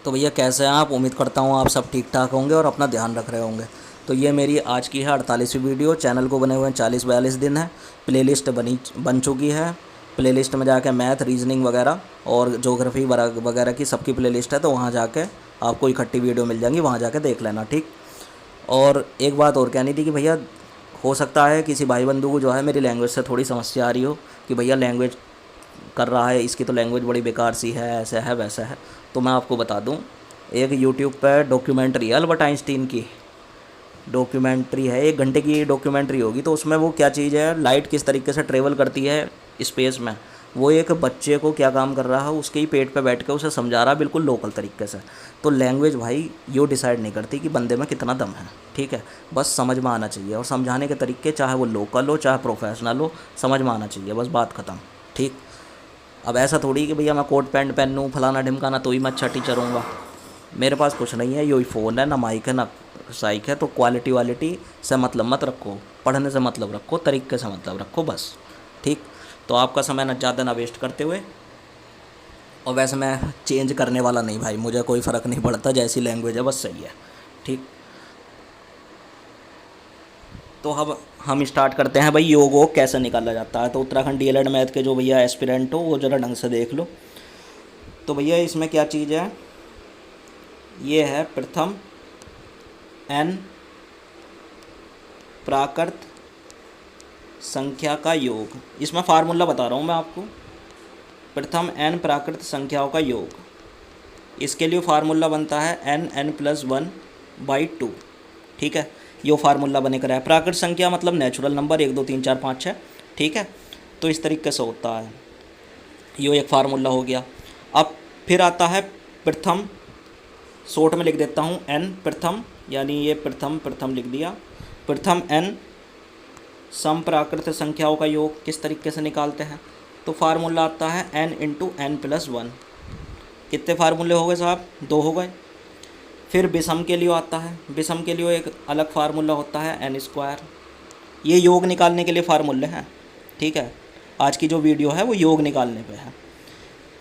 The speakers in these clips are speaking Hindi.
तो भैया कैसे हैं आप? उम्मीद करता हूँ आप सब ठीक ठाक होंगे और अपना ध्यान रख रहे होंगे। तो ये मेरी आज की है 48वीं वीडियो। चैनल को बने हुए हैं 40-42 दिन है। प्लेलिस्ट बन चुकी है। प्लेलिस्ट में जाके मैथ, रीजनिंग वगैरह और ज्योग्राफी वगैरह की सबकी प्लेलिस्ट है, तो वहाँ जाके आपको इकट्ठी वीडियो मिल जाएंगी, वहाँ जाके देख लेना, ठीक। और एक बात और कहनी थी कि भैया हो सकता है किसी भाई बंधु को जो है मेरी लैंग्वेज से थोड़ी समस्या आ रही हो कि भैया लैंग्वेज कर रहा है, इसकी तो लैंग्वेज बड़ी बेकार सी है, ऐसा है वैसा है। तो मैं आपको बता दूं, एक यूट्यूब पर डॉक्यूमेंट्री है अल्बर्ट आइंस्टीन की। डॉक्यूमेंट्री है, 1 घंटे की डॉक्यूमेंट्री होगी। तो उसमें वो क्या चीज़ है, लाइट किस तरीके से ट्रेवल करती है स्पेस में, वो एक बच्चे को क्या काम कर रहा है, उसके ही पेट पे बैठ के उसे समझा रहा है बिल्कुल लोकल तरीके से। तो लैंग्वेज भाई यो डिसाइड नहीं करती कि बंदे में कितना दम है, ठीक है। बस समझ में आना चाहिए, और समझाने के तरीके चाहे वो लोकल हो चाहे प्रोफेशनल हो, समझ में आना चाहिए, बस बात ख़त्म, ठीक। अब ऐसा थोड़ी कि भैया मैं कोट पैंट पहन लूँ फलाना ढिमकाना तो ही मैं अच्छा टीचर हूँगा। मेरे पास कुछ नहीं है, यही फ़ोन है, ना माइक है ना साइक है। तो क्वालिटी वालिटी से मतलब मत रखो, पढ़ने से मतलब रखो, तरीके से मतलब रखो, बस, ठीक। तो आपका समय न ज़्यादा ना वेस्ट करते हुए, और वैसे मैं चेंज करने वाला नहीं भाई, मुझे कोई फ़र्क नहीं पड़ता, जैसी लैंग्वेज है बस सही है, ठीक। तो अब हम स्टार्ट करते हैं भाई, योग वोग कैसे निकाला जाता है। तो उत्तराखंड डीएलएड मैथ के जो भैया एस्पिरेंट हो वो ज़रा ढंग से देख लो। तो भैया इसमें क्या चीज़ है, ये है प्रथम n प्राकृत संख्या का योग। इसमें फार्मूला बता रहा हूँ मैं आपको, प्रथम n प्राकृत संख्याओं का योग। इसके लिए फार्मूला बनता है n+1/2, ठीक है। यो फार्मूला बने कर है। प्राकृत संख्या मतलब नेचुरल नंबर 1 2 3 4 5 6, ठीक है। तो इस तरीके से होता है, यो एक फार्मूला हो गया। अब फिर आता है प्रथम, शॉर्ट में लिख देता हूँ n प्रथम, यानी ये प्रथम लिख दिया। प्रथम n समप्राकृत संख्याओं का योग किस तरीके से निकालते हैं, तो फार्मूला आता है n × n+1। कितने फार्मूले हो गए साहब? 2 हो गए। फिर विषम के लिए आता है, विषम के लिए एक अलग फार्मूला होता है n²। ये योग निकालने के लिए फार्मूले हैं, ठीक है। आज की जो वीडियो है वो योग निकालने पे है।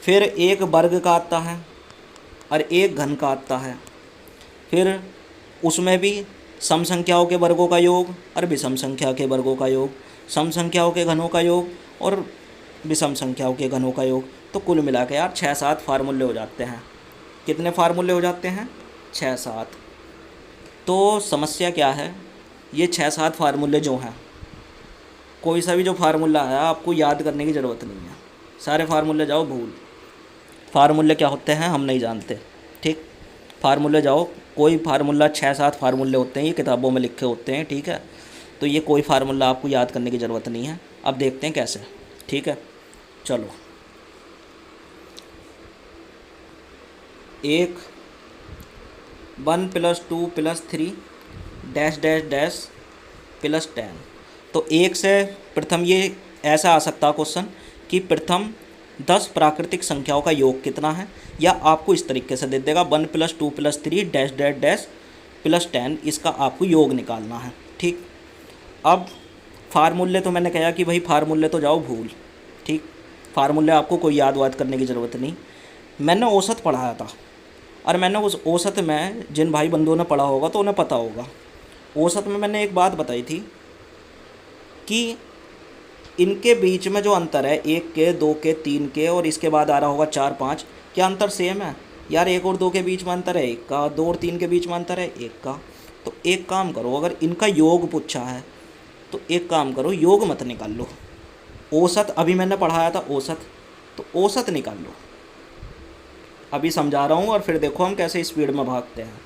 फिर एक वर्ग का आता है और एक घन का आता है। फिर उसमें भी सम संख्याओं के वर्गों का योग और विषम संख्या के वर्गों का योग, सम संख्याओं के घनों का योग और विषम संख्याओं के घनों का योग। तो कुल मिला के यार 6-7 फार्मूले हो जाते हैं। कितने फार्मूले हो जाते हैं? 6-7। तो समस्या क्या है, ये 6-7 फार्मूले जो हैं, कोई सा भी जो फार्मूला है आपको याद करने की ज़रूरत नहीं है, सारे फार्मूले जाओ भूल। फार्मूले क्या होते हैं हम नहीं जानते, ठीक। फार्मूले जाओ, कोई फार्मूला 6-7 फार्मूले होते हैं, ये किताबों में लिखे होते हैं, ठीक है। तो ये कोई फार्मूला आपको याद करने की ज़रूरत नहीं है। अब देखते हैं कैसे, ठीक है। चलो, 1 +2 +3 डैश डैश डैश +10। तो 1 से प्रथम, ये ऐसा आ सकता है क्वेश्चन कि प्रथम 10 प्राकृतिक संख्याओं का योग कितना है, या आपको इस तरीके से दे देगा 1 +2 +3 डैश डैश डैश +10। इसका आपको योग निकालना है, ठीक। अब फार्मूले तो मैंने कहा कि भाई फार्मूले तो जाओ भूल, ठीक। फार्मूले आपको कोई याद वाद करने की ज़रूरत नहीं। मैंने औसत पढ़ाया था, और मैंने उस औसत में, जिन भाई बंधुओं ने पढ़ा होगा तो उन्हें पता होगा, औसत में मैंने एक बात बताई थी कि इनके बीच में जो अंतर है 1 के 2 के 3 के और इसके बाद आ रहा होगा 4 5, क्या अंतर सेम है यार? 1 और 2 के बीच में अंतर है 1 का, 2 और 3 के बीच में अंतर है 1 का। तो एक काम करो, अगर इनका योग पूछा है तो एक काम करो, योग मत निकाल लो, औसत, अभी मैंने पढ़ाया था औसत, तो औसत निकाल लो। अभी समझा रहा हूँ और फिर देखो हम कैसे स्पीड में भागते हैं।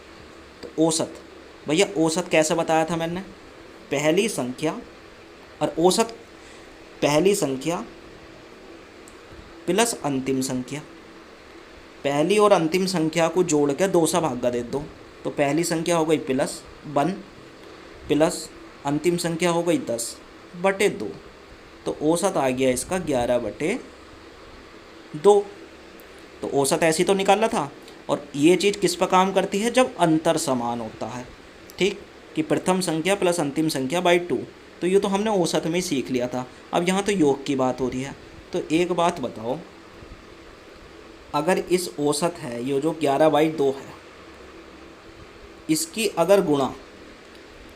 तो औसत, भैया औसत कैसे बताया था मैंने? पहली संख्या और औसत, पहली संख्या प्लस अंतिम संख्या। पहली और अंतिम संख्या को जोड़ के 2 से भागा दे दो, तो पहली संख्या हो गई +1 प्लस अंतिम संख्या हो गई 10/2। तो औसत आ गया इसका 11/2। तो औसत ऐसी तो निकाला था। और ये चीज़ किस पर काम करती है? जब अंतर समान होता है, ठीक, कि प्रथम संख्या प्लस अंतिम संख्या बाई 2। तो ये तो हमने औसत में ही सीख लिया था। अब यहाँ तो योग की बात हो रही है। तो एक बात बताओ, अगर इस औसत है, ये जो 11/2 है, इसकी अगर गुणा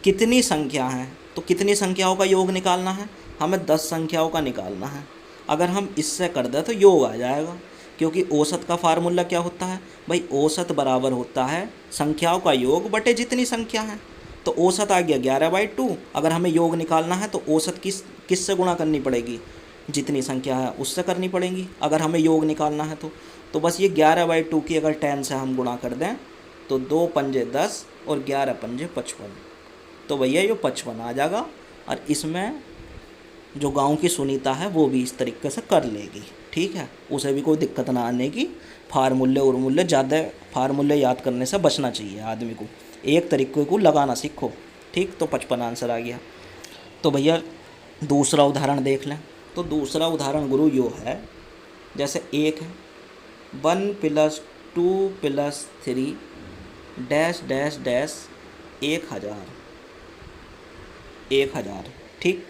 कितनी संख्या है, तो कितनी संख्याओं का योग निकालना है, हमें 10 संख्याओं का निकालना है। अगर हम इससे कर दें तो योग आ जाएगा, क्योंकि औसत का फार्मूला क्या होता है भाई, औसत बराबर होता है संख्याओं का योग बटे जितनी संख्या है। तो औसत आ गया 11/2। अगर हमें योग निकालना है तो औसत किससे गुणा करनी पड़ेगी, जितनी संख्या है उससे करनी पड़ेगी, अगर हमें योग निकालना है तो बस ये 11/2 की अगर 10 से हम गुणा कर दें तो 2 पंजे 10 और 11 पंजे 55, तो भैया ये 55 आ जाएगा। और इसमें जो गांव की सुनीता है वो भी इस तरीके से कर लेगी, ठीक है, उसे भी कोई दिक्कत ना आने की। फार्मूले और मूल्य ज़्यादा फार्मूले याद करने से बचना चाहिए आदमी को, एक तरीके को लगाना सीखो, ठीक। तो 55 आंसर आ गया। तो भैया दूसरा उदाहरण देख लें। तो दूसरा उदाहरण गुरु यो है, जैसे एक है 1 + 2 + 3 डैश डैश डैश 1000, ठीक।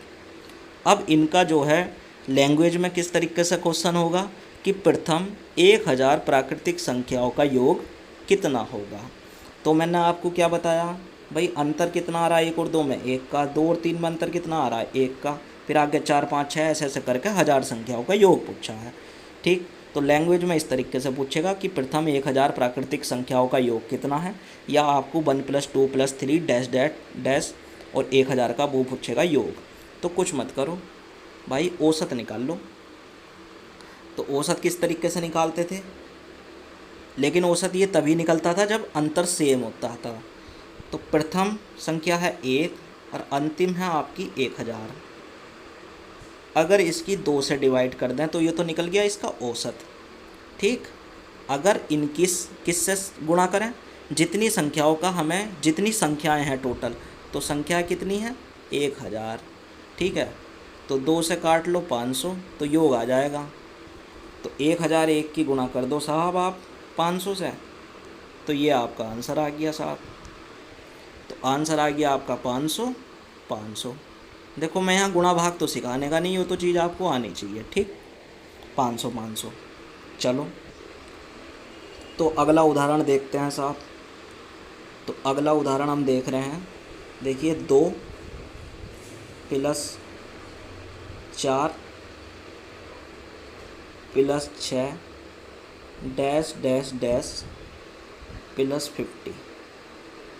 अब इनका जो है लैंग्वेज में किस तरीके से क्वेश्चन होगा कि प्रथम 1000 प्राकृतिक संख्याओं का योग कितना होगा। तो मैंने आपको क्या बताया भाई, अंतर कितना आ रहा है 1 और 2 में, 1 का, 2 और 3 में अंतर कितना आ रहा है, 1 का, फिर आगे 4 5 6 ऐसे ऐसे करके 1000 संख्याओं का योग पूछा है, ठीक। तो लैंग्वेज में इस तरीके से पूछेगा कि प्रथम 1000 प्राकृतिक संख्याओं का योग कितना है, या आपको 1 + 2 + 3 डैश डैश डैश और 1000 का वो पूछेगा योग। तो कुछ मत करो भाई, औसत निकाल लो। तो औसत किस तरीके से निकालते थे, लेकिन औसत ये तभी निकलता था जब अंतर सेम होता था। तो प्रथम संख्या है 1 और अंतिम है आपकी 1000। अगर इसकी 2 से डिवाइड कर दें तो ये तो निकल गया इसका औसत, ठीक। अगर इनकी किससे गुणा करें, जितनी संख्याओं का हमें, जितनी संख्याएं हैं टोटल, तो संख्या कितनी है 1000, ठीक है। तो 2 से काट लो 500, तो योग आ जाएगा। तो 1001 की गुणा कर दो साहब आप 500 से, तो ये आपका आंसर आ गया साहब। तो आंसर आ गया आपका 500 500। देखो मैं यहाँ गुणा भाग तो सिखाने का नहीं, हो तो चीज़ आपको आनी चाहिए, ठीक। 500 500। चलो तो अगला उदाहरण देखते हैं साहब। तो अगला उदाहरण हम देख रहे हैं, देखिए 2 + 4 + 6 डैश डैश डैश +50।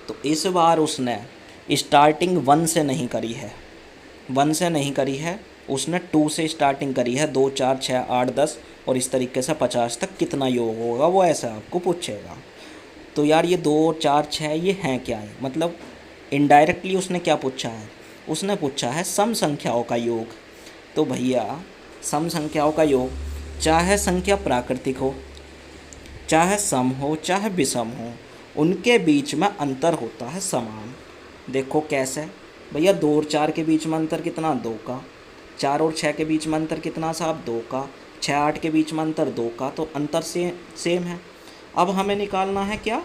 तो इस बार उसने स्टार्टिंग 1 से नहीं करी है, 1 से नहीं करी है, उसने 2 से स्टार्टिंग करी है। 2 4 6 8 10 और इस तरीके से 50 तक कितना योग होगा वो ऐसा आपको पूछेगा। तो यार ये 2 4 6 ये हैं क्या है, मतलब इनडायरेक्टली उसने क्या पूछा है, उसने पूछा है सम संख्याओं का योग। तो भैया सम संख्याओं का योग, चाहे संख्या प्राकृतिक हो, चाहे सम हो, चाहे विषम हो, उनके बीच में अंतर होता है समान। देखो कैसे भैया, 2 और 4 के बीच में अंतर कितना 2 का, 4 और 6 के बीच में अंतर कितना साहब 2 का, 6 8 के बीच में अंतर 2 का, तो अंतर सेम है। अब हमें निकालना है क्या,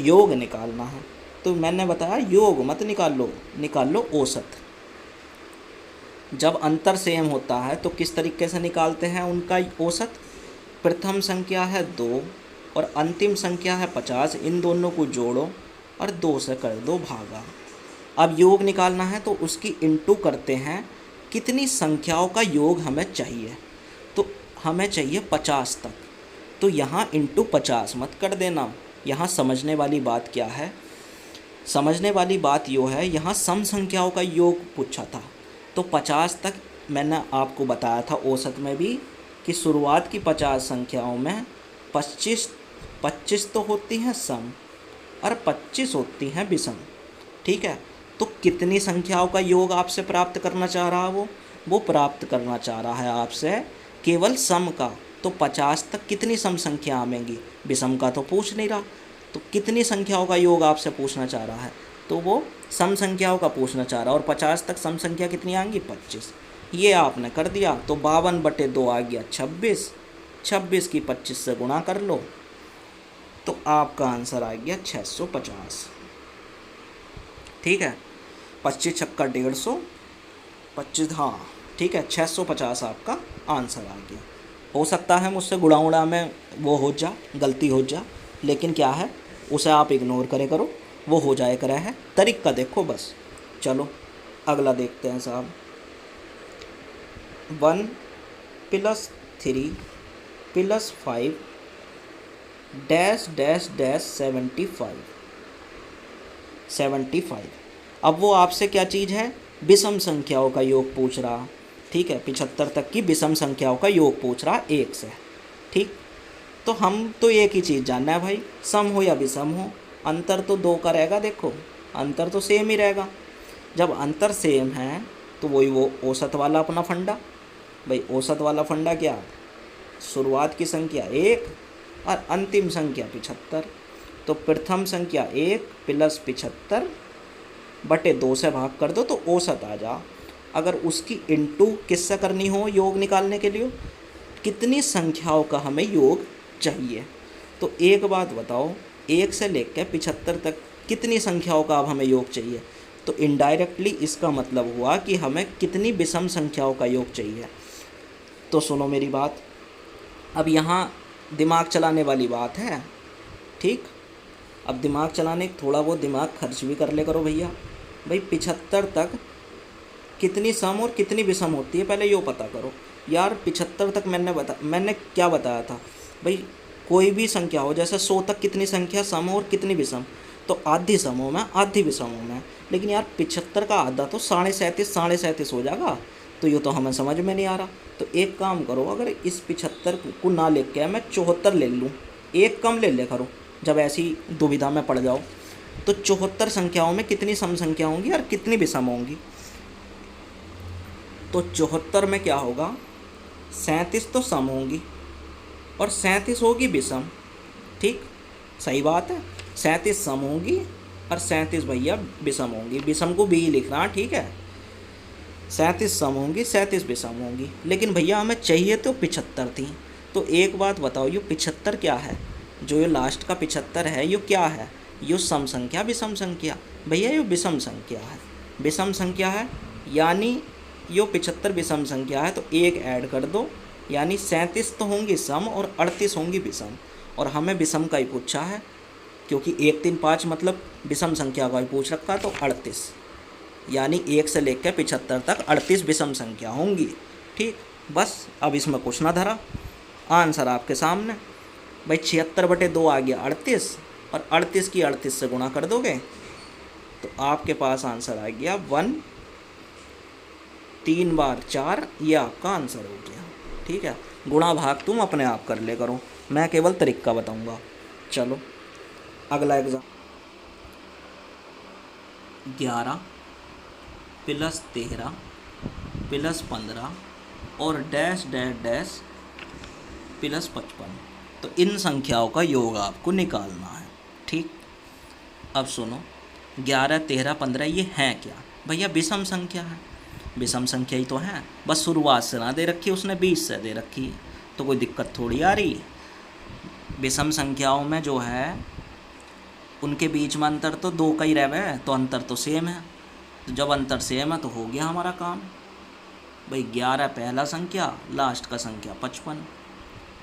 योग निकालना है। तो मैंने बताया योग मत निकाल लो औसत। जब अंतर सेम होता है तो किस तरीके से निकालते हैं उनका औसत, प्रथम संख्या है 2 और अंतिम संख्या है 50, इन दोनों को जोड़ो और 2 से कर दो भागा। अब योग निकालना है तो उसकी इंटू करते हैं, कितनी संख्याओं का योग हमें चाहिए, तो हमें चाहिए 50 तक। तो यहाँ इंटू 50 मत कर देना। यहाँ समझने वाली बात क्या है, समझने वाली बात यो है, यहाँ सम संख्याओं का योग पूछा था, तो 50 तक मैंने आपको बताया था औसत में भी कि शुरुआत की 50 संख्याओं में 25 तो होती हैं सम और 25 होती हैं विषम, ठीक है। तो कितनी संख्याओं का योग आपसे प्राप्त करना चाह रहा है वो प्राप्त करना चाह रहा है आपसे केवल सम का। तो 50 तक कितनी सम संख्या आएंगी, विषम का तो पूछ नहीं रहा, तो कितनी संख्याओं का योग आपसे पूछना चाह रहा है, तो वो सम संख्याओं का पूछना चाह रहा है। और 50 तक सम संख्या कितनी आएंगी 25, ये आपने कर दिया। तो 52/2 आ गया 26, 26 की 25 से गुणा कर लो, तो आपका आंसर आ गया 650, ठीक है। 25 छक्का 150, 25, हाँ ठीक है, 650 आपका आंसर आ गया। हो सकता है मुझसे गुणा उड़ा में वो हो जा, गलती हो जा, लेकिन क्या है उसे आप इग्नोर करे करो, वो हो जाए करे है। तरीका देखो बस। चलो अगला देखते हैं साहब। 1 + 3 + 5 डैश डैश डैश 75। अब वो आपसे क्या चीज़ है, विषम संख्याओं का योग पूछ रहा। ठीक है, 75 तक की विषम संख्याओं का योग पूछ रहा 1 से। ठीक, तो हम तो एक ही चीज़ जानना है भाई, सम हो या विषम हो, अंतर तो 2 का रहेगा। देखो अंतर तो सेम ही रहेगा। जब अंतर सेम है तो वही वो औसत वाला अपना फंडा। भाई औसत वाला फंडा क्या, शुरुआत की संख्या 1 और अंतिम संख्या 75। तो प्रथम संख्या 1 + 75 बटे 2 से भाग कर दो तो औसत आ जा। अगर उसकी इंटू किससे करनी हो योग निकालने के लिए, कितनी संख्याओं का हमें योग चाहिए। तो एक बात बताओ, 1 से लेकर 75 तक कितनी संख्याओं का अब हमें योग चाहिए। तो इनडायरेक्टली इसका मतलब हुआ कि हमें कितनी विषम संख्याओं का योग चाहिए। तो सुनो मेरी बात, अब यहाँ दिमाग चलाने वाली बात है। ठीक, अब दिमाग चलाने थोड़ा बहुत दिमाग खर्च भी कर ले करो भैया। भाई 75 तक कितनी सम और कितनी विषम होती है पहले यो पता करो यार। 75 तक मैंने क्या बताया था भाई, कोई भी संख्या हो, जैसे 100 तक कितनी संख्या सम और कितनी विषम, तो आधी समों में आधी विषमों में। लेकिन यार 75 का आधा तो 37.5 हो जाएगा, तो ये तो हमें समझ में नहीं आ रहा। तो एक काम करो, अगर इस 75 को ना लेके मैं 74 ले लूँ, एक कम ले करो, जब ऐसी दुविधा में पड़ जाओ। तो 74 संख्याओं में कितनी सम संख्या होंगी और कितनी विषम होंगी। तो 74 में क्या होगा, 37 तो सम होंगी और 37 होगी विषम। ठीक, सही बात है, 37 सम होंगी और 37 भैया विषम होंगी। विषम को भी लिख रहा, ठीक है। 37 सम होंगी, 37 विषम होंगी। लेकिन भैया हमें चाहिए तो 75 थी। तो एक बात बताओ, ये 75 क्या है, जो ये लास्ट का 75 है, ये क्या है, ये सम संख्या विषम संख्या। भैया ये विषम संख्या है, विषम संख्या है, यानी यो 75 विषम संख्या है। तो एक ऐड कर दो, यानी 37 तो होंगी सम और 38 होंगी विषम। और हमें विषम का ही पूछा है, क्योंकि 1 3 5 मतलब विषम संख्या का ही पूछ रखा है। तो 38, यानी 1 से लेकर 75 तक 38 विषम संख्या होंगी। ठीक, बस अब इसमें कुछ ना धरा, आंसर आपके सामने। भाई 76/2 आ गया 38, और 38 की 38 से गुणा कर दोगे तो आपके पास आंसर आ गया 1। 3 बार 4, ये आपका आंसर हो गया। ठीक है, गुणा भाग तुम अपने आप कर ले करो, मैं केवल तरीका बताऊंगा। चलो अगला एग्जाम। 11 + 13 + 15 और डैश डैश डैश + 55। तो इन संख्याओं का योग आपको निकालना है। ठीक, अब सुनो, 11 13 15 ये हैं क्या भैया, विषम संख्या है। विषम संख्या ही तो है, बस शुरुआत से ना दे रखी, उसने 20 से दे रखी, तो कोई दिक्कत थोड़ी आ रही। विषम संख्याओं में जो है उनके बीच में अंतर तो 2 का ही रहे है, तो अंतर तो सेम है। तो जब अंतर सेम है तो हो गया हमारा काम। भाई 11 पहला संख्या, लास्ट का संख्या 55,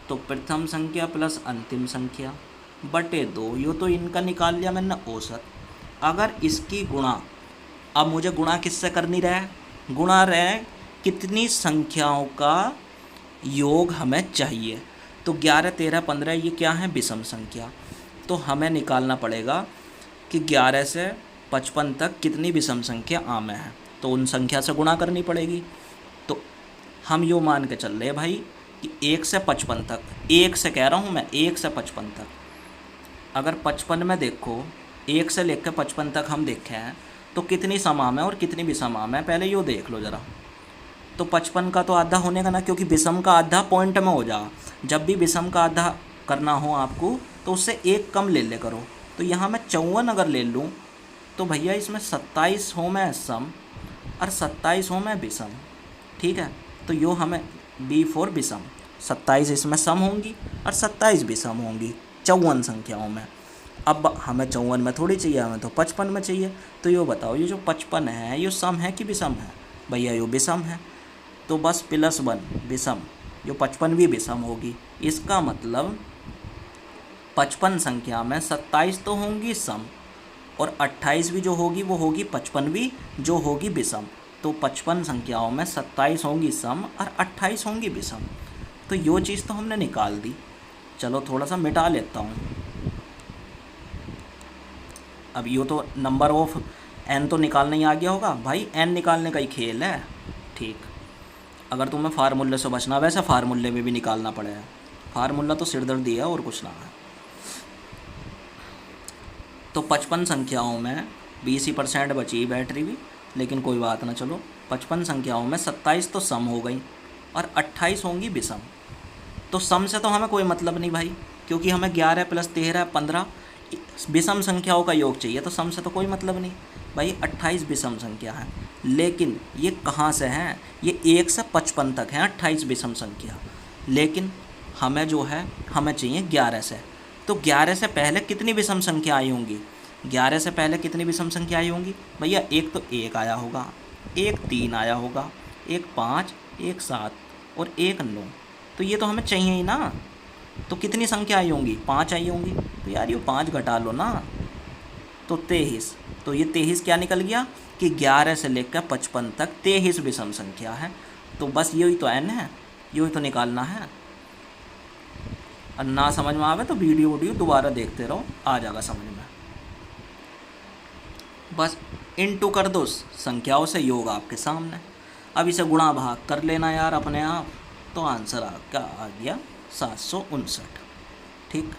तो प्रथम संख्या प्लस अंतिम संख्या बटे 2, यो तो इनका निकाल लिया मैंने औसत। अगर इसकी गुणा, अब मुझे गुणा किससे करनी रहे, गुणा रहे कितनी संख्याओं का योग हमें चाहिए। तो 11 13 15 ये क्या है, विषम संख्या। तो हमें निकालना पड़ेगा कि 11 से 55 तक कितनी विषम संख्या आम है, तो उन संख्या से गुणा करनी पड़ेगी। तो हम यो मान के चल रहे भाई कि 1 से 55 तक, 1 से कह रहा हूँ मैं, 1 से 55 तक, अगर 55 में देखो 1 से लेकर 55 तक हम देखें हैं तो कितनी समाम है और कितनी विषम है, पहले यो देख लो ज़रा। तो 55 का तो आधा होने का ना, क्योंकि विषम का आधा पॉइंट में हो जा। जब भी विषम का आधा करना हो आपको तो उससे एक कम ले करो। तो यहाँ मैं 54 अगर ले लूँ तो भैया इसमें 27 हो में सम और 27 हो में विषम। ठीक है, तो यो हमें B4 विषम, 27 इसमें सम होंगी और 27 विषम होंगी 54 संख्याओं में। अब हमें 54 में थोड़ी चाहिए, हमें तो 55 में चाहिए। तो यो बताओ, ये जो 55 है ये सम है कि विषम है। भैया यो विषम है, तो बस +1 विषम जो 55वीं विषम होगी। इसका मतलब 55 संख्या में 27 तो होंगी सम और 28वीं जो होगी वो होगी 55वीं जो होगी विषम। तो 55 संख्याओं में 27 होंगी सम और 28 होंगी विषम। तो यो चीज़ तो हमने निकाल दी। चलो थोड़ा सा मिटा लेता हूँ। अब यो तो नंबर ऑफ n तो निकालना ही आ गया होगा भाई, n निकालने का ही खेल है। ठीक, अगर तुम्हें फार्मूले से बचना, वैसे फार्मूले में भी निकालना पड़ेगा, फार्मूला तो सिरदर्दी है और कुछ ना है। तो 55 संख्याओं में 20% बची बैटरी भी, लेकिन कोई बात ना। चलो 55 संख्याओं में 27 तो सम हो गई और 28 होंगी विषम। तो सम से तो हमें कोई मतलब नहीं भाई, क्योंकि हमें 11 + 13 15 विषम संख्याओं का योग चाहिए। तो सम से तो कोई मतलब नहीं भाई। 28 विषम संख्या है, लेकिन ये कहाँ से हैं? ये 1 से 55 तक हैं 28 विषम संख्या, लेकिन हमें जो है हमें चाहिए 11 से। तो 11 से पहले कितनी विषम संख्या आई होंगी? 11 से पहले कितनी विषम संख्या आई होंगी भैया? एक तो 1 आया होगा, एक 3 आया होगा, एक 5, एक 7 और एक 9। तो ये तो हमें चाहिए ही ना। तो कितनी संख्या आई होंगी? 5 आई होंगी। तो यार ये 5 घटा लो ना, तो 23। तो ये 23 क्या निकल गया कि 11 से लेकर 55 तक 23 विषम संख्या है। तो बस यही तो n है, यही तो निकालना है। और ना समझ में आवे तो वीडियो दोबारा देखते रहो, आ जाएगा समझ में। बस इनटू कर दो संख्याओं से, योग आपके सामने। अब इसे गुणा भाग कर लेना यार अपने आप, तो आंसर आपका आ गया 759। ठीक,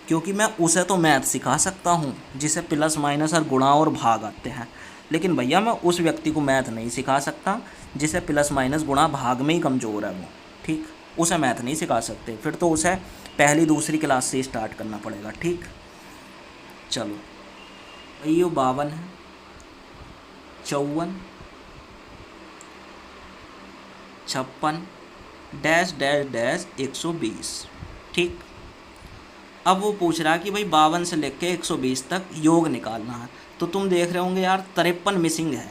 क्योंकि मैं उसे तो मैथ सिखा सकता हूँ जिसे प्लस माइनस और गुणा और भाग आते हैं, लेकिन भैया मैं उस व्यक्ति को मैथ नहीं सिखा सकता जिसे प्लस माइनस गुणा भाग में ही कमज़ोर है वो। ठीक, उसे मैथ नहीं सिखा सकते, फिर तो उसे पहली दूसरी क्लास से स्टार्ट करना पड़ेगा। ठीक, चलो ये 52 है, 54, 56 डैश डैश डैश 120। ठीक, अब वो पूछ रहा है कि भाई 52 से लेकर 120 तक योग निकालना है। तो तुम देख रहे होंगे यार 53 मिसिंग है,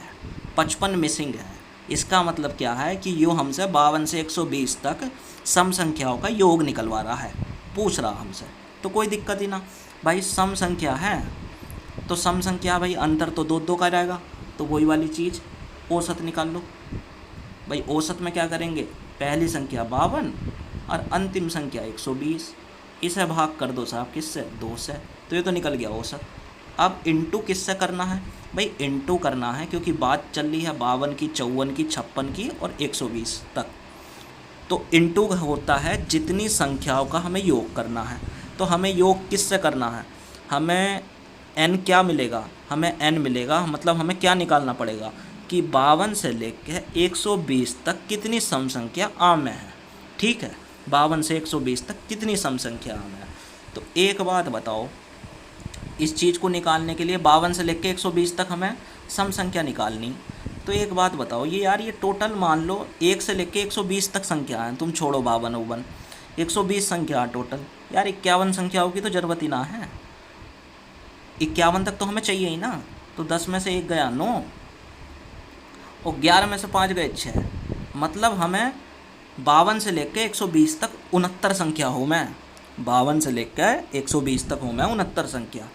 55 मिसिंग है। इसका मतलब क्या है कि यो हमसे 52 से 120 तक सम संख्याओं का योग निकलवा रहा है, पूछ रहा हमसे। तो कोई दिक्कत ही ना भाई, सम संख्या है तो सम संख्या भाई अंतर तो 2 2 का रहेगा। तो वही वाली चीज़ औसत निकाल लो भाई। औसत में क्या करेंगे? पहली संख्या 52 और अंतिम संख्या 120, इसे भाग कर दो साहब किससे? 2 से। तो ये तो निकल गया औसत। अब इंटू किससे करना है भाई? इंटू करना है क्योंकि बात चल रही है 52 की, 54 की, 56 की और 120 तक। तो इंटू होता है जितनी संख्याओं का हमें योग करना है। तो हमें योग किससे करना है? हमें n क्या मिलेगा? हमें n मिलेगा, मतलब हमें क्या निकालना पड़ेगा कि 52 से लेकर 120 तक कितनी सम संख्या आम में है। ठीक है, 52 से 120 तक कितनी सम संख्या आम है। तो एक बात बताओ, इस चीज़ को निकालने के लिए 52 से लेकर 120 तक हमें सम संख्या निकालनी। तो एक बात बताओ, ये यार ये टोटल मान लो 1 से लेकर 120 तक संख्या है, तुम छोड़ो 52 120 संख्या टोटल। यार 51 संख्याओं की तो ज़रूरत ही ना है, 51 तक तो हमें चाहिए ही ना। तो 10 में से 1 गया 9 और 11 में से 5 गए 6, मतलब हमें 52 से लेकर 120 तक 69 संख्या हो मैं, 52 से लेकर 120 तक हो मैं 69 संख्या।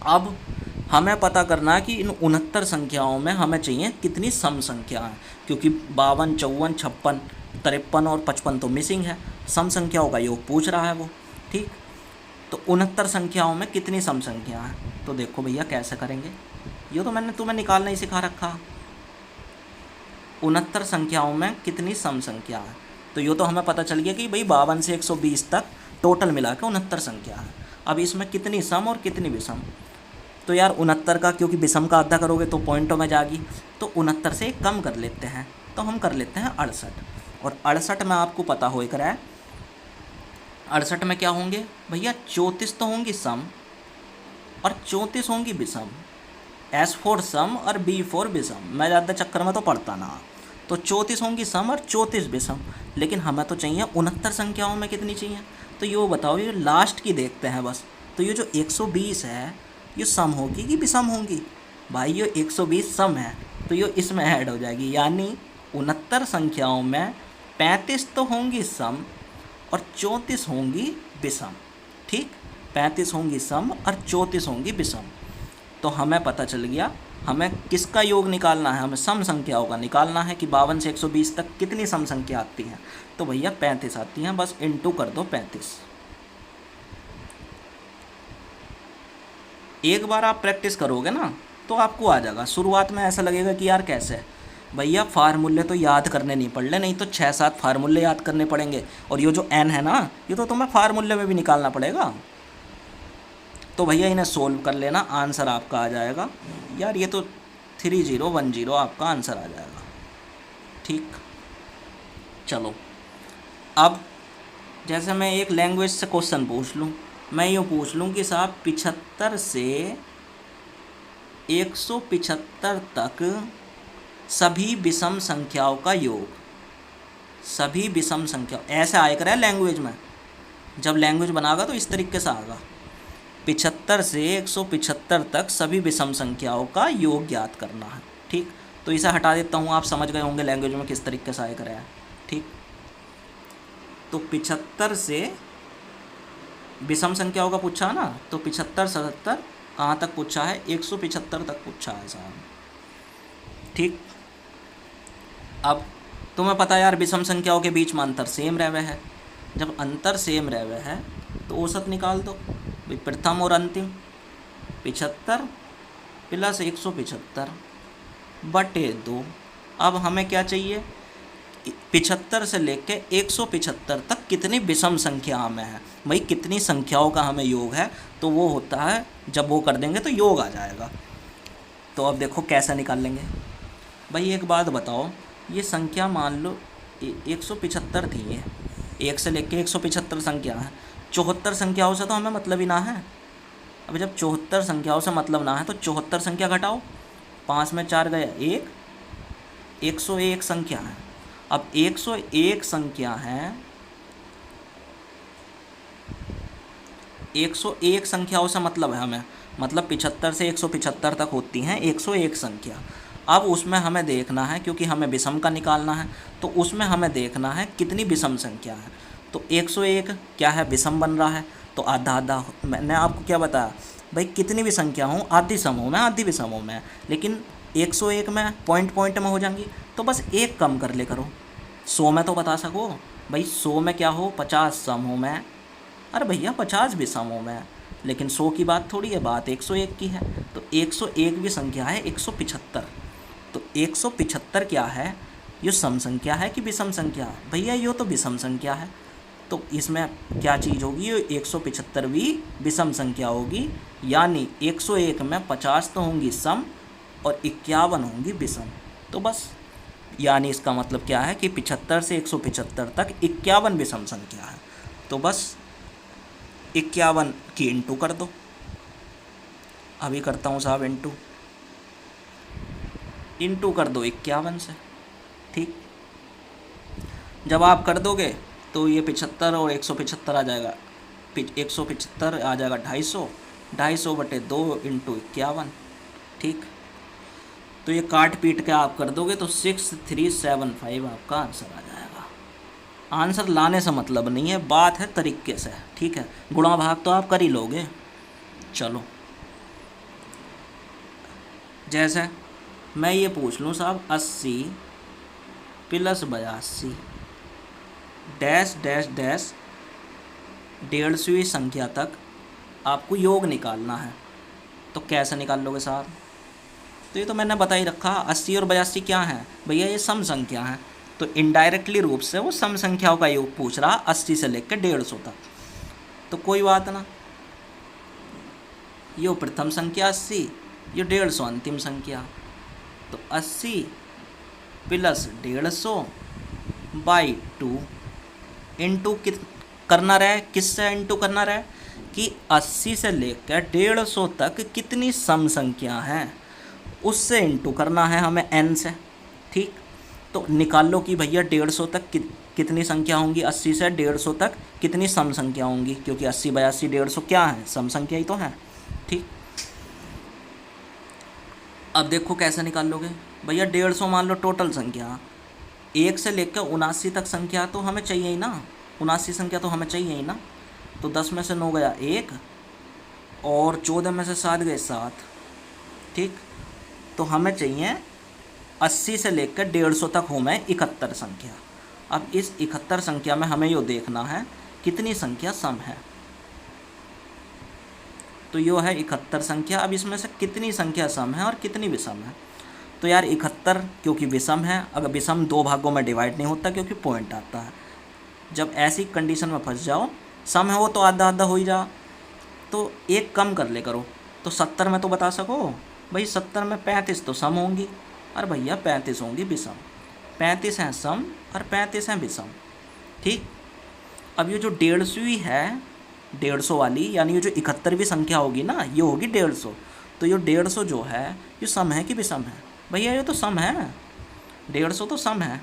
अब हमें पता करना है कि इन 69 संख्याओं में हमें चाहिए कितनी सम संख्या है, क्योंकि 52, 54, 56, 53 और 55 तो मिसिंग है, सम संख्याओं का योग पूछ रहा है वो। ठीक, तो 69 संख्याओं में कितनी सम संख्या है? तो देखो भैया कैसे करेंगे, ये तो मैंने तुम्हें निकालना ही सिखा रखा। 69 संख्याओं में कितनी सम संख्या है? तो ये तो हमें पता चल गया कि भाई 52 से 120 तक टोटल मिला के 69 संख्या है। अब इसमें कितनी सम और कितनी विषम? तो यार 69 का, क्योंकि विषम का आधा करोगे तो पॉइंटों में जाएगी, तो 69 से कम कर लेते हैं, तो हम कर लेते हैं 68। और 68 में आपको पता हो कर है 68 में क्या होंगे भैया? 34 तो होंगी सम और 34 होंगी विषम। S फॉर सम और B फॉर विषम। मैं ज़्यादा चक्कर में तो पढ़ता ना। तो 34 होंगी सम और 34 विषम, लेकिन हमें तो चाहिए 69 संख्याओं में कितनी चाहिए? तो ये बताओ, ये लास्ट की देखते हैं बस। तो ये जो 120 है ये सम होगी कि विषम होगी? भाई ये 120 सम है तो ये इसमें ऐड हो जाएगी, यानी 69 संख्याओं में 35 तो होंगी सम और 34 होंगी विषम। ठीक, 35 होंगी सम और 34 होंगी विषम। तो हमें पता चल गया हमें किसका योग निकालना है, हमें सम संख्याओं का निकालना है कि 52 से 120 तक कितनी सम संख्या आती हैं। तो भैया 35 आती हैं, बस इंटू कर दो 35। एक बार आप प्रैक्टिस करोगे ना तो आपको आ जाएगा। शुरुआत में ऐसा लगेगा कि यार कैसे, भैया फार्मूले तो याद करने नहीं पड़े, नहीं तो 6-7 फार्मूले याद करने पड़ेंगे। और ये जो n है ना, ये तो तुम्हें फार्मूले में भी निकालना पड़ेगा। तो भैया इन्हें सोल्व कर लेना, आंसर आपका आ जाएगा। यार ये तो 3010 आपका आंसर आ जाएगा। ठीक, चलो अब जैसे मैं एक लैंग्वेज से क्वेश्चन पूछ लूँ, मैं यूँ पूछ लूँ कि साहब 75 से 175 तक सभी विषम संख्याओं का योग, सभी विषम संख्या, ऐसे आया करे लैंग्वेज में। जब लैंग्वेज बनागा तो इस तरीके से आएगा, 75 से 175 तक सभी विषम संख्याओं का योग ज्ञात करना है। ठीक, तो इसे हटा देता हूँ, आप समझ गए होंगे लैंग्वेज में किस तरीके से आया करे है। ठीक, तो 75 से विषम संख्याओं का पूछा ना, तो 75 77 कहाँ तक पूछा है, 175 तक पूछा है साहब। ठीक, अब तुम्हें पता है यार विषम संख्याओं के बीच में अंतर सेम रहवे है। जब अंतर सेम रहवे है तो औसत निकाल दो, प्रथम और अंतिम 75 प्लस 175 बटे 2। अब हमें क्या चाहिए, 75 से लेके 175 तक कितनी विषम संख्या में है, भाई कितनी संख्याओं का हमें योग है। तो वो होता है, जब वो कर देंगे तो योग आ जाएगा। तो अब देखो कैसे निकाल लेंगे। भाई एक बात बताओ, ये संख्या मान लो 175 थी, ये 1 से लेके 175 संख्या है। 74 संख्याओं से तो हमें मतलब ही ना है। अब जब 74 संख्याओं से मतलब ना है तो 74 संख्या घटाओ, 5 में 4 गया 1, 101 संख्या है। अब 101 संख्या है, 101 संख्याओं से मतलब है हमें, मतलब 75 से 175 तक होती हैं 101 संख्या। अब उसमें हमें देखना है, क्योंकि हमें विषम का निकालना है, तो उसमें हमें देखना है कितनी विषम संख्या है। तो 101 क्या है, विषम बन रहा है, तो आधा आधा। मैंने आपको क्या बताया भाई, कितनी भी संख्या हो, आधी समूह में आधी विषमों में, लेकिन 101 में पॉइंट पॉइंट में हो जाएंगी, तो बस एक कम कर ले करो। 100 में तो बता सको भाई, 100 में क्या हो, 50 समूह में, अरे भैया 50 विषमों में, लेकिन 100 की बात थोड़ी है, बात 101 की है। तो 101 भी संख्या है 175। तो 175 क्या है, ये सम संख्या है कि विषम संख्या, भैया ये तो विषम संख्या है। तो इसमें क्या चीज़ होगी, ये 175वीं विषम संख्या होगी, यानी 101 में 50 तो होंगी सम और 51 होंगी विषम। तो बस, यानी इसका मतलब क्या है कि 75 से 175 तक 51 विषम संख्या है। तो बस 51 की इंटू कर दो। अभी करता हूँ साहब इंटू कर दो 51 से। ठीक, जब आप कर दोगे तो ये 75 और 175 आ जाएगा, 175 आ जाएगा 250, 250 बटे 2 इंटू 51। ठीक, तो ये काट पीट के आप कर दोगे तो 6375 आपका आंसर आ जाएगा। आंसर लाने से मतलब नहीं है, बात है तरीके से। ठीक है, गुणा भाग तो आप कर ही लोगे। चलो, जैसे मैं ये पूछ लूँ साहब 80 प्लस 82 डैश डैश डैश 150वीं संख्या तक आपको योग निकालना है, तो कैसे निकाल लोगे साहब? तो ये तो मैंने बता ही रखा, 80 और 82 क्या है भैया, ये सम संख्या है। तो इनडायरेक्टली रूप से वो सम संख्याओं का योग पूछ रहा, 80 से लेकर 150 तक। तो कोई बात ना, यो प्रथम संख्या 80, ये 150 अंतिम संख्या। तो 80 प्लस 150 बाई 2 इंटू करना रहे, किससे इंटू करना रहे कि 80 से लेकर 150 तक कितनी सम संख्या हैं, उससे इंटू करना है हमें n से। ठीक, तो निकाल लो कि भैया 150 तक कितनी संख्या होंगी, 80 से 150 तक कितनी सम संख्या होंगी, क्योंकि 80 82 150 क्या है, सम संख्या ही तो है। ठीक, अब देखो कैसे निकाल लोगे भैया, 150 मान लो टोटल संख्या, 1 से लेकर 79 तक संख्या तो हमें चाहिए ही ना, 79 संख्या तो हमें चाहिए ही ना। तो 10 में से 9 गया 1 और 14 में से 7 गए 7, ठीक। तो हमें चाहिए 80 से लेकर 150 तक हो में 71 संख्या। अब इस 71 संख्या में हमें यो देखना है कितनी संख्या सम है। तो यो है 71 संख्या। अब इसमें से कितनी संख्या सम है और कितनी विषम है। तो यार 71 क्योंकि विषम है, अगर विषम 2 भागों में डिवाइड नहीं होता क्योंकि पॉइंट आता है। जब ऐसी कंडीशन में फंस जाओ, सम है वो तो आधा आधा हो ही जा, तो एक कम कर ले करो। तो 70 में तो बता सको भाई, 70 में 35 तो सम होंगी, और भैया 35 होंगी विषम। 35 हैं सम और 35 हैं विषम, ठीक। अब ये जो 150 है, 150 वाली, यानी ये जो 71वीं संख्या होगी ना, ये होगी 150। तो ये 150 जो है ये सम है कि विषम है? भैया ये तो सम है, 150 तो सम है।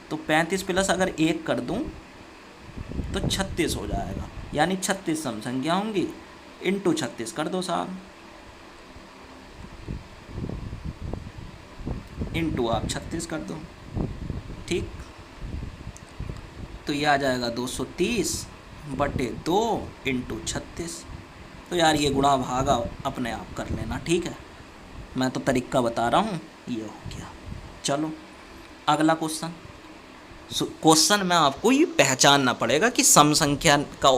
तो 35 प्लस अगर 1 कर दूं तो 36 हो जाएगा, यानी 36 सम संख्या होंगी। इंटू 36 कर दो साहब, इंटू आप 36 कर दो, ठीक। तो ये आ जाएगा 230/2 इंटू 36। तो यार ये गुणा भागा अपने आप कर लेना, ठीक है। मैं तो तरीका बता रहा हूँ, ये हो गया। चलो अगला क्वेश्चन। क्वेश्चन में आपको ये पहचानना पड़ेगा कि सम संख्या का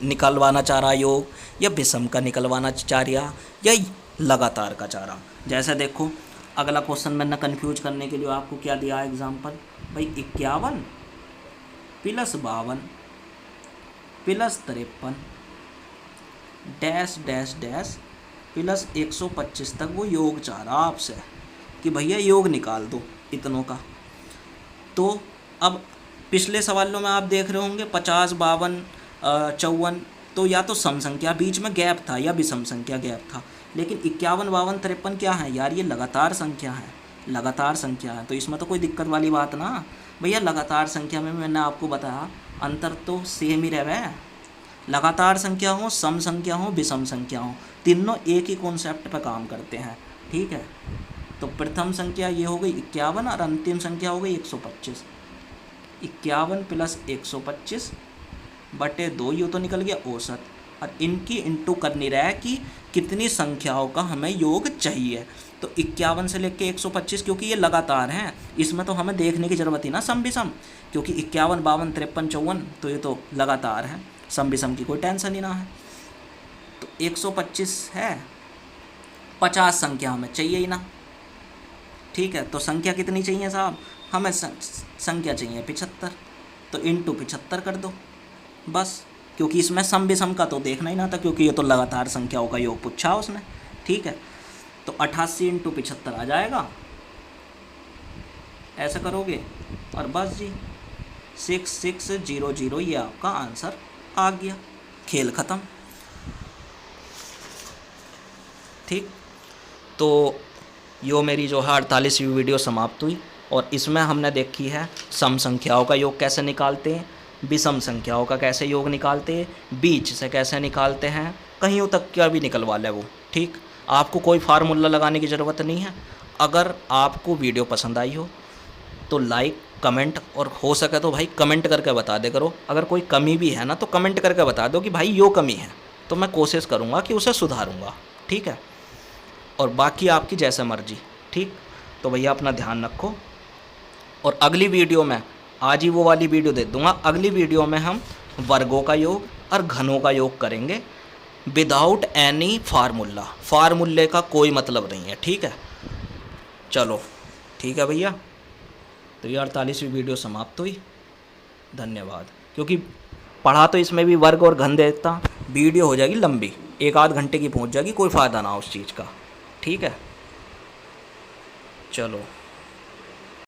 निकलवाना चाह रहा योग, या विषम का निकलवाना चाह रहा, या लगातार का चाह रहा। जैसे देखो अगला क्वेश्चन में ना कन्फ्यूज करने के लिए आपको क्या दिया है एग्जाम्पल, भाई 51 plus 52 plus 53 dash dash dash plus 125 तक वो योग चाह रहा आपसे कि भैया योग निकाल दो इतनों का। तो अब पिछले सवालों में आप देख रहे होंगे 50, 52, 54, तो या तो सम संख्या बीच में गैप था या विषम संख्या गैप था। लेकिन 51, 52, 53 क्या है यार, ये लगातार संख्या है, लगातार संख्या है। तो इसमें तो कोई दिक्कत वाली बात ना भैया। लगातार संख्या में मैंने आपको बताया अंतर तो सेम ही रहे, लगातार संख्या हो, सम संख्या हो, विषम संख्या हो, तीनों एक ही कॉन्सेप्ट पर काम करते हैं, ठीक है। तो प्रथम संख्या ये हो गई 51 और अंतिम संख्या हो गई 125। 51 प्लस 125/2 ये तो निकल गया औसत, और इनकी इंटू करनी रहा है कि कितनी संख्याओं का हमें योग चाहिए। तो 51 से लेके 125 क्योंकि ये लगातार हैं, इसमें तो हमें देखने की ज़रूरत ही ना सम विषम, क्योंकि 51, 52, 53, 54 तो ये तो लगातार हैं, सम विषम की कोई टेंशन ही ना है। तो 125 है, 50 संख्या हमें चाहिए ही ना, ठीक है। तो संख्या कितनी चाहिए साहब, हमें संख्या चाहिए 75। तो इंटू 75 कर दो बस, क्योंकि इसमें सम विषम का तो देखना ही ना था, क्योंकि ये तो लगातार संख्याओं का योग पूछा उसने, ठीक है। तो 88 इंटू 75 आ जाएगा, ऐसा करोगे और बस जी 6600 ये आपका आंसर आ गया, खेल ख़त्म, ठीक। तो यो मेरी जो है 48वीं वीडियो समाप्त हुई, और इसमें हमने देखी है सम संख्याओं का योग कैसे निकालते हैं, विषम संख्याओं का कैसे योग निकालते हैं, बीच से कैसे निकालते हैं, कहीं तक क्या भी निकलवा ले वो, ठीक। आपको कोई फार्मूला लगाने की ज़रूरत नहीं है। अगर आपको वीडियो पसंद आई हो तो लाइक, कमेंट, और हो सके तो भाई कमेंट करके बता दे करो। अगर कोई कमी भी है ना तो कमेंट करके बता दो कि भाई यो कमी है, तो मैं कोशिश करूँगा कि उसे सुधारूँगा, ठीक है। और बाकी आपकी जैसे मर्जी, ठीक। तो भैया अपना ध्यान रखो, और अगली वीडियो में आज ही वो वाली वीडियो दे दूँगा। अगली वीडियो में हम वर्गों का योग और घनों का योग करेंगे विदाउट एनी फार्मूला, फार्मूले का कोई मतलब नहीं है, ठीक है। चलो ठीक है भैया, तो ये 48वीं वीडियो समाप्त हुई, धन्यवाद। क्योंकि पढ़ा तो इसमें भी वर्ग और घन देता, वीडियो हो जाएगी लंबी, 1 आध घंटे की पहुंच जाएगी, कोई फ़ायदा ना उस चीज़ का, ठीक है। चलो।